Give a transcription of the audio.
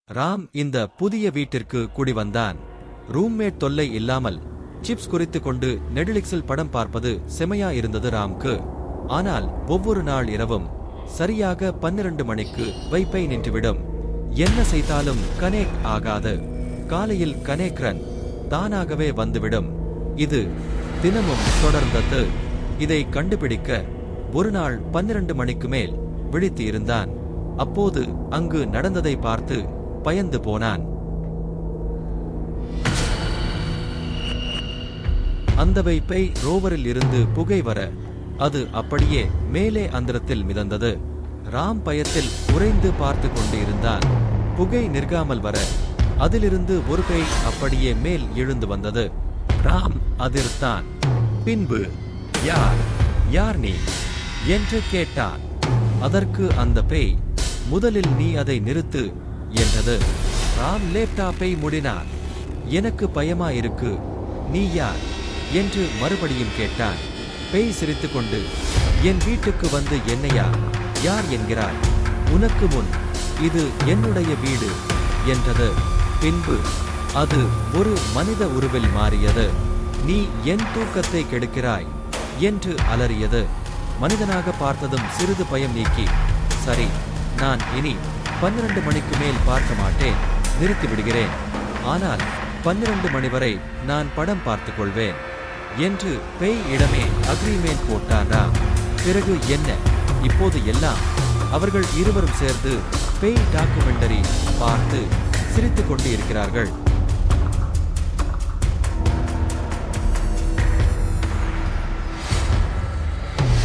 ராம் இந்த புதிய வீட்டிற்கு குடி வந்தான். ரூம்மேட் தொல்லை இல்லாமல் சிப்ஸ் குறித்து கொண்டு நெட்ஃபிளிக்ஸில் படம் பார்ப்பது செமையா இருந்தது ராம்க்கு. ஆனால் ஒவ்வொரு நாள் இரவும் சரியாக 12 மணிக்கு வைஃபை நின்றுவிடும். என்ன செய்தாலும் கனெக்ட் ஆகாது. காலையில் கனெக்ட் ரன் தானாகவே வந்துவிடும். இது தினமும் தொடர்ந்தது. இதை கண்டுபிடிக்க ஒரு நாள் 12 மணிக்கு மேல் விழித்து இருந்தான். அப்போது அங்கு நடந்ததை பார்த்து பயந்து போனான். அந்த வைப்பை ரோவரில் இருந்து புகை வர அது அப்படியே மேலே அந்தரத்தில் மிதந்தது. ராம் பயத்தில் உறைந்து பார்த்து கொண்டு இருந்தான். புகை நிற்காமல் வர அதிலிருந்து ஒரு பேய் அப்படியே மேல் எழுந்து வந்தது. ராம் அதிர்த்தான். பின்பு யார் யார் நீ என்று கேட்டான். அதற்கு அந்த பேய், முதலில் நீ அதை நிறுத்து என்றது. ராம் லேப்டாப்பை மூடினான். எனக்கு பயமா இருக்கு, நீ யார் என்று மறுபடியும் கேட்டான். பேய் சிரித்துக்கொண்டு, என் வீட்டுக்கு வந்து என்னையா யார் என்கிறாய்? உனக்கு முன் இது என்னுடைய வீடு என்றது. பின்பு அது ஒரு மனித உருவில் மாறியது. நீ என் தூக்கத்தை கெடுக்கிறாய் என்று அலறியது. மனிதனாக பார்த்ததும் சிறிது பயம் நீக்கி, சரி, நான் இனி 12 மணிக்கு மேல் பார்க்க மாட்டேன், நிறுத்தி விடுகிறேன். ஆனால் 12 மணி வரை நான் படம் பார்த்துக் கொள்வேன் என்று பேய் இடமே அக்ரிமெண்ட் போட்டாரா. பிறகு என்ன? இப்போது எல்லாம் அவர்கள் இருவரும் சேர்ந்து பேய் டாக்குமெண்டரி பார்த்து சிரித்துக் கொண்டு இருக்கிறார்கள்.